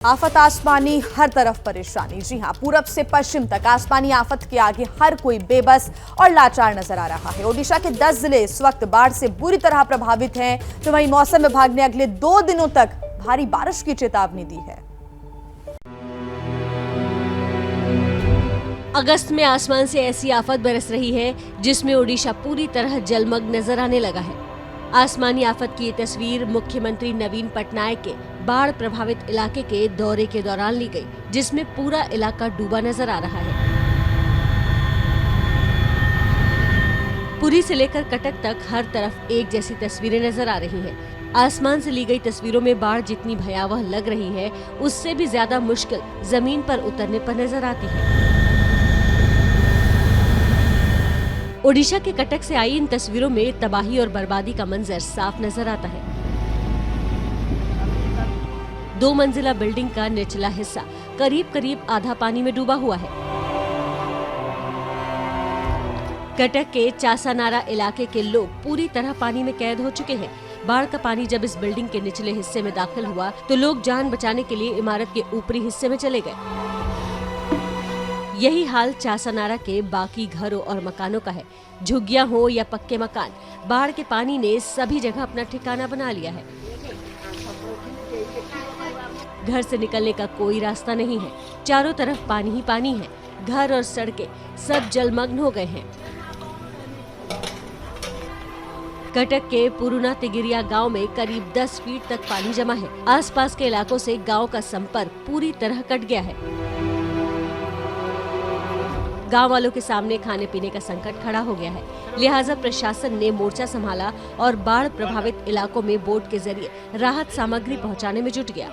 आफत आसमानी, हर तरफ परेशानी। जी हां, पूरब से पश्चिम तक आसमानी आफत के आगे हर कोई बेबस और लाचार नजर आ रहा है। ओडिशा के 10 जिले इस वक्त बाढ़ से बुरी तरह प्रभावित हैं, तो वहीं मौसम विभाग ने अगले 2 दिनों तक भारी बारिश की चेतावनी दी है। अगस्त में आसमान से ऐसी आफत बरस रही है जिसमें ओडिशा पूरी तरह जलमग्न नजर आने लगा है। आसमानी आफत की ये तस्वीर मुख्यमंत्री नवीन पटनायक के बाढ़ प्रभावित इलाके के दौरे के दौरान ली गई, जिसमें पूरा इलाका डूबा नजर आ रहा है। पुरी से लेकर कटक तक हर तरफ एक जैसी तस्वीरें नजर आ रही हैं। आसमान से ली गई तस्वीरों में बाढ़ जितनी भयावह लग रही है, उससे भी ज्यादा मुश्किल जमीन पर उतरने पर नजर आती है। ओडिशा के कटक से आई इन तस्वीरों में तबाही और बर्बादी का मंजर साफ नजर आता है। 2 मंजिला बिल्डिंग का निचला हिस्सा करीब आधा पानी में डूबा हुआ है। कटक के चासानारा इलाके के लोग पूरी तरह पानी में कैद हो चुके हैं। बाढ़ का पानी जब इस बिल्डिंग के निचले हिस्से में दाखिल हुआ तो लोग जान बचाने के लिए इमारत के ऊपरी हिस्से में चले गए। यही हाल चासानारा के बाकी घरों और मकानों का है। झुग्गियां हो या पक्के मकान, बाढ़ के पानी ने सभी जगह अपना ठिकाना बना लिया है। घर से निकलने का कोई रास्ता नहीं है। चारों तरफ पानी ही पानी है। घर और सड़कें सब जलमग्न हो गए हैं। कटक के पुरुना तिगिरिया गांव में करीब 10 फीट तक पानी जमा है। आसपास के इलाकों से गांव का संपर्क पूरी तरह कट गया है। गांव वालों के सामने खाने पीने का संकट खड़ा हो गया है। लिहाजा प्रशासन ने मोर्चा संभाला और बाढ़ प्रभावित इलाकों में बोट के जरिए राहत सामग्री पहुंचाने में जुट गया।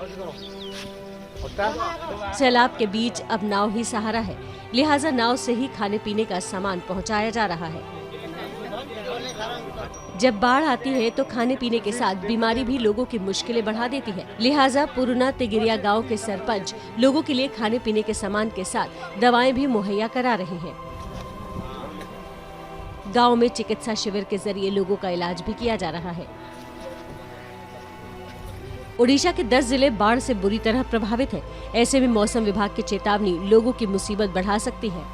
सैलाब के बीच अब नाव ही सहारा है, लिहाजा नाव से ही खाने पीने का सामान पहुंचाया जा रहा है। जब बाढ़ आती है तो खाने पीने के साथ बीमारी भी लोगों की मुश्किलें बढ़ा देती है। लिहाजा पुरुना तिगिरिया गांव के सरपंच लोगों के लिए खाने पीने के सामान के साथ दवाएं भी मुहैया करा रहे हैं। गांव में चिकित्सा शिविर के जरिए लोगों का इलाज भी किया जा रहा है। ओडिशा के 10 जिले बाढ़ से बुरी तरह प्रभावित हैं। ऐसे में मौसम विभाग की चेतावनी लोगों की मुसीबत बढ़ा सकती है।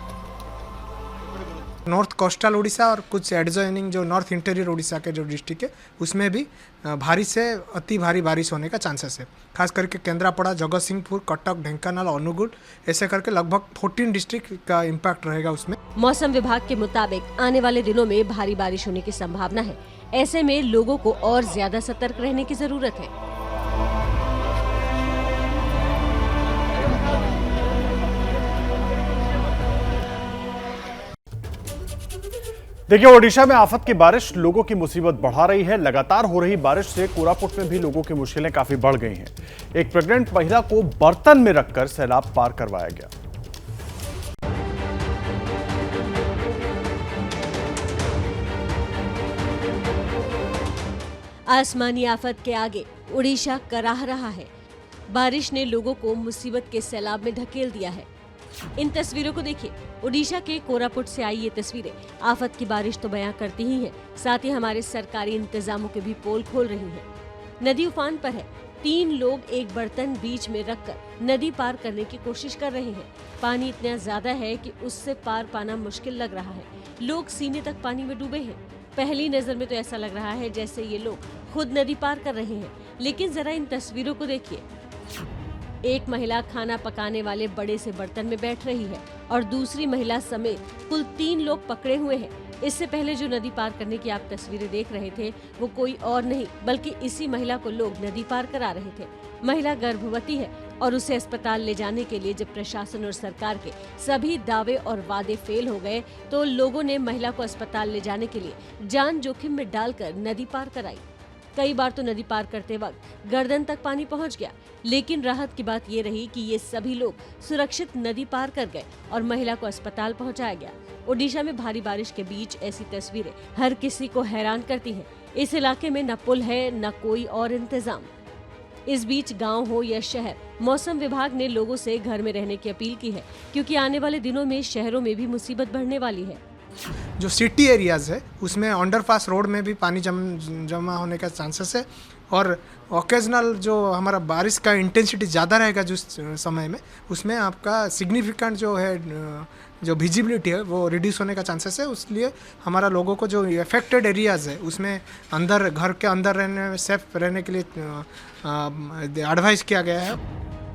नॉर्थ कोस्टल उड़ीसा और कुछ एडजॉइनिंग जो नॉर्थ इंटीरियर उड़ीसा के जो डिस्ट्रिक्ट है उसमें भी भारी से अति भारी बारिश होने का चांसेस है। खास करके केंद्रापड़ा, जगतसिंहपुर, कटक, ढेंकानाल, अनुगुल ऐसे करके लगभग 14 डिस्ट्रिक्ट का इम्पैक्ट रहेगा उसमें। मौसम विभाग के मुताबिक आने वाले दिनों में भारी बारिश होने की संभावना है। ऐसे में लोगों को और ज्यादा सतर्क रहने की जरूरत है। देखिए, ओडिशा में आफत की बारिश लोगों की मुसीबत बढ़ा रही है। लगातार हो रही बारिश से कोरापुट में भी लोगों की मुश्किलें काफी बढ़ गई हैं। एक प्रेग्नेंट महिला को बर्तन में रखकर सैलाब पार करवाया गया। आसमानी आफत के आगे ओडिशा कराह रहा है। बारिश ने लोगों को मुसीबत के सैलाब में धकेल दिया है। इन तस्वीरों को देखिए। ओडिशा के कोरापुट से आई ये तस्वीरें आफत की बारिश तो बयां करती ही हैं, साथ ही हमारे सरकारी इंतजामों के भी पोल खोल रही हैं। नदी उफान पर है। 3 लोग एक बर्तन बीच में रखकर नदी पार करने की कोशिश कर रहे हैं। पानी इतना ज्यादा है कि उससे पार पाना मुश्किल लग रहा है। लोग सीने तक पानी में डूबे हैं। पहली नजर में तो ऐसा लग रहा है जैसे ये लोग खुद नदी पार कर रहे हैं, लेकिन जरा इन तस्वीरों को देखिए। एक महिला खाना पकाने वाले बड़े से बर्तन में बैठ रही है और दूसरी महिला समेत कुल 3 लोग पकड़े हुए हैं। इससे पहले जो नदी पार करने की आप तस्वीरें देख रहे थे वो कोई और नहीं बल्कि इसी महिला को लोग नदी पार करा रहे थे। महिला गर्भवती है और उसे अस्पताल ले जाने के लिए जब प्रशासन और सरकार के सभी दावे और वादे फेल हो गए तो लोगों ने महिला को अस्पताल ले जाने के लिए जान जोखिम में डालकर नदी पार कराई। कई बार तो नदी पार करते वक्त गर्दन तक पानी पहुंच गया, लेकिन राहत की बात ये रही कि ये सभी लोग सुरक्षित नदी पार कर गए और महिला को अस्पताल पहुंचाया गया। ओडिशा में भारी बारिश के बीच ऐसी तस्वीरें हर किसी को हैरान करती हैं। इस इलाके में न पुल है न कोई और इंतजाम। इस बीच गांव हो या शहर, मौसम विभाग ने लोगों से घर में रहने की अपील की है, क्योंकि आने वाले दिनों में शहरों में भी मुसीबत बढ़ने वाली है। जो सिटी एरियाज है उसमें अंडरपास रोड में भी पानी जमा होने का चांसेस है और ओकेजनल जो हमारा बारिश का इंटेंसिटी ज़्यादा रहेगा जिस समय में, उसमें आपका सिग्निफिकेंट जो है जो विजिबिलिटी है वो रिड्यूस होने का चांसेस है। इसलिए हमारा लोगों को जो इफेक्टेड एरियाज़ है उसमें अंदर घर के अंदर रहने में सेफ रहने के लिए एडवाइस किया गया है।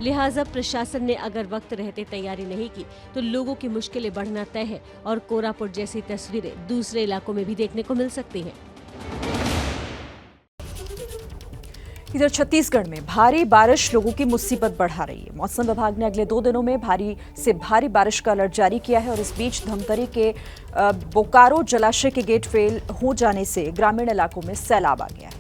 लिहाजा प्रशासन ने अगर वक्त रहते तैयारी नहीं की तो लोगों की मुश्किलें बढ़ना तय है और कोरापुट जैसी तस्वीरें दूसरे इलाकों में भी देखने को मिल सकती हैं। इधर छत्तीसगढ़ में भारी बारिश लोगों की मुसीबत बढ़ा रही है। मौसम विभाग ने अगले 2 दिनों में भारी से भारी बारिश का अलर्ट जारी किया है और इस बीच धमतरी के बोकारो जलाशय के गेट फेल हो जाने से ग्रामीण इलाकों में सैलाब आ गया है।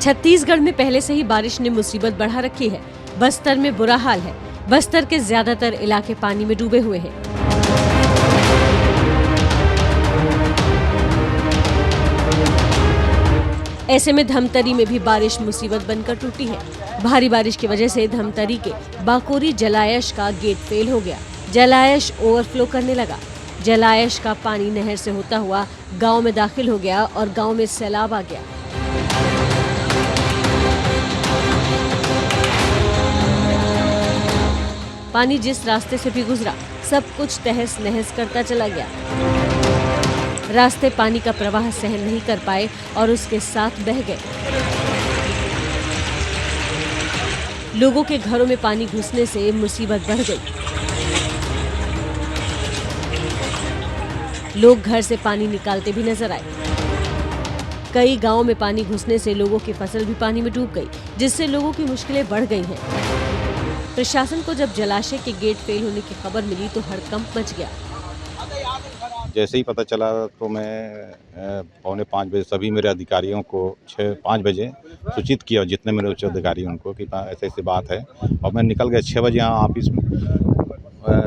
छत्तीसगढ़ में पहले से ही बारिश ने मुसीबत बढ़ा रखी है। बस्तर में बुरा हाल है। बस्तर के ज्यादातर इलाके पानी में डूबे हुए हैं। ऐसे में धमतरी में भी बारिश मुसीबत बनकर टूटी है। भारी बारिश की वजह से धमतरी के बाकोरी जलायश का गेट फेल हो गया। जलायश ओवरफ्लो करने लगा। जलायश का पानी नहर से होता हुआ गांव में दाखिल हो गया और गांव में सैलाब आ गया। पानी जिस रास्ते से भी गुजरा सब कुछ तहस नहस करता चला गया। रास्ते पानी का प्रवाह सहन नहीं कर पाए और उसके साथ बह गए। लोगों के घरों में पानी घुसने से मुसीबत बढ़ गई। लोग घर से पानी निकालते भी नजर आए। कई गांवों में पानी घुसने से लोगों की फसल भी पानी में डूब गई, जिससे लोगों की मुश्किलें बढ़ गई हैं। प्रशासन को जब जलाशय के गेट फेल होने की खबर मिली तो हड़कंप मच गया। जैसे ही पता चला तो मैं 4:45 बजे सभी मेरे अधिकारियों को 5 बजे सूचित किया, जितने मेरे उच्च अधिकारी उनको कि ऐसे ऐसी बात है। और मैं निकल गया 6 बजे यहाँ ऑफिस में।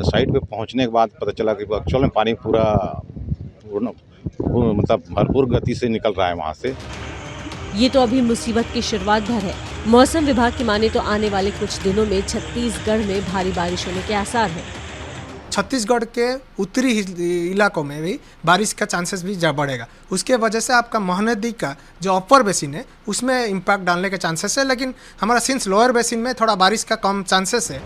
साइट पे पहुँचने के बाद पता चला कि एक्चुअल में पानी पूरा मतलब भरपूर गति से निकल रहा है वहाँ से। ये तो अभी मुसीबत की शुरुआत भर है। मौसम विभाग की माने तो आने वाले कुछ दिनों में छत्तीसगढ़ में भारी बारिश होने के आसार हैं। छत्तीसगढ़ के उत्तरी इलाकों में भी बारिश का चांसेस भी बढ़ेगा। उसके वजह से आपका महानदी का जो अपर बेसिन है उसमें इम्पैक्ट डालने के चांसेस है, लेकिन हमारा सिंस लोअर बेसिन में थोड़ा बारिश का कम चांसेस है।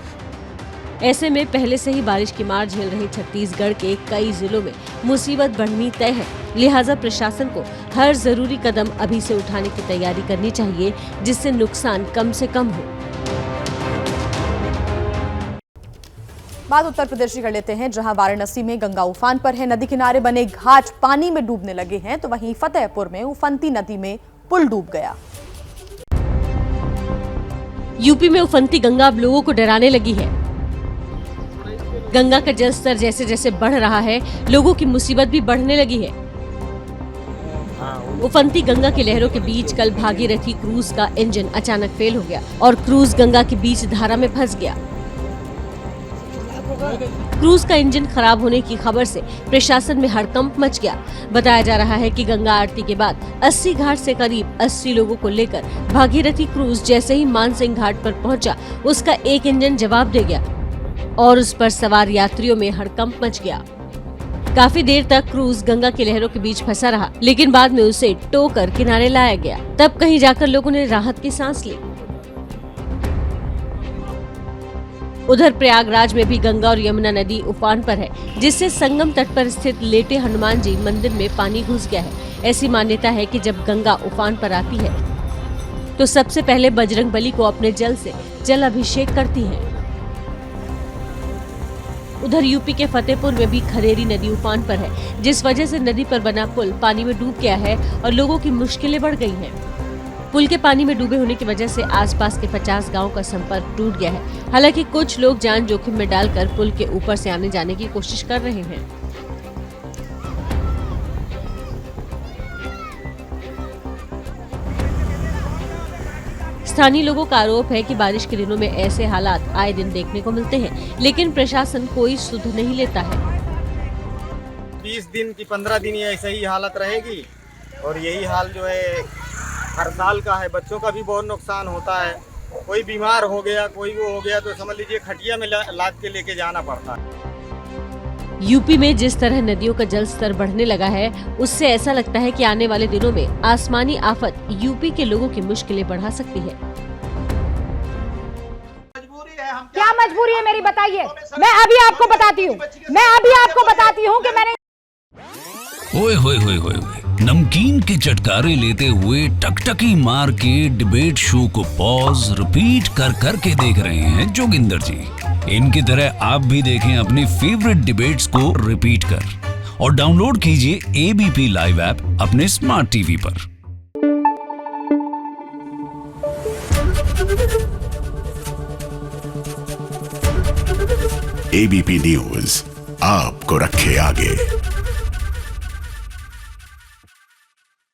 ऐसे में पहले से ही बारिश की मार झेल रहे छत्तीसगढ़ के कई जिलों में मुसीबत बढ़नी तय है। लिहाजा प्रशासन को हर जरूरी कदम अभी से उठाने की तैयारी करनी चाहिए, जिससे नुकसान कम से कम हो। बात उत्तर प्रदेश की कर लेते हैं, जहां वाराणसी में गंगा उफान पर है। नदी किनारे बने घाट पानी में डूबने लगे हैं, तो वहीं फतेहपुर में उफनती नदी में पुल डूब गया। यूपी में उफनती गंगा अब लोगों को डराने लगी है। गंगा का जलस्तर जैसे जैसे बढ़ रहा है, लोगों की मुसीबत भी बढ़ने लगी है। उफनती गंगा की लहरों के बीच कल भागीरथी क्रूज का इंजन अचानक फेल हो गया और क्रूज गंगा के बीच धारा में फंस गया। क्रूज का इंजन खराब होने की खबर से प्रशासन में हड़कंप मच गया। बताया जा रहा है कि गंगा आरती के बाद 80 घाट से करीब 80 लोगों को लेकर भागीरथी क्रूज जैसे ही मानसिंह घाट पर पहुंचा, उसका एक इंजन जवाब दे गया और उस पर सवार यात्रियों में हड़कंप मच गया। काफी देर तक क्रूज गंगा की लहरों के बीच फंसा रहा, लेकिन बाद में उसे टो कर किनारे लाया गया। तब कहीं जाकर लोगों ने राहत की सांस ली। उधर प्रयागराज में भी गंगा और यमुना नदी उफान पर है, जिससे संगम तट पर स्थित लेटे हनुमान जी मंदिर में पानी घुस गया है। ऐसी मान्यता है कि जब गंगा उफान पर आती है तो सबसे पहले बजरंगबली को अपने जल से जल अभिषेक करती है। उधर यूपी के फतेहपुर में भी खरेरी नदी उफान पर है, जिस वजह से नदी पर बना पुल पानी में डूब गया है और लोगों की मुश्किलें बढ़ गई हैं। पुल के पानी में डूबे होने की वजह से आसपास के 50 गांव का संपर्क टूट गया है। हालांकि कुछ लोग जान जोखिम में डालकर पुल के ऊपर से आने जाने की कोशिश कर रहे हैं। स्थानीय लोगों का आरोप है कि बारिश के दिनों में ऐसे हालात आए दिन देखने को मिलते हैं, लेकिन प्रशासन कोई सुध नहीं लेता है। 20 दिन की 15 दिन ये ऐसे ही हालत रहेगी और यही हाल जो है हर साल का है। बच्चों का भी बहुत नुकसान होता है, कोई बीमार हो गया, कोई वो हो गया तो समझ लीजिए खटिया में लाद के लेके जाना पड़ता है। यूपी में जिस तरह नदियों का जल स्तर बढ़ने लगा है, उससे ऐसा लगता है कि आने वाले दिनों में आसमानी आफत यूपी के लोगों की मुश्किलें बढ़ा सकती है। क्या मजबूरी है मेरी, बताइए। मैं अभी आपको बताती हूँ कि मैंने ओए होए होए होए होए। नमकीन के चटकारे लेते हुए टकटकी मार के डिबेट शो को पॉज रिपीट कर कर के देख रहे हैं जोगिंदर जी। इनकी तरह आप भी देखें अपनी फेवरेट डिबेट्स को रिपीट कर और डाउनलोड कीजिए एबीपी लाइव ऐप अपने स्मार्ट टीवी पर। एबीपी न्यूज आपको रखे आगे।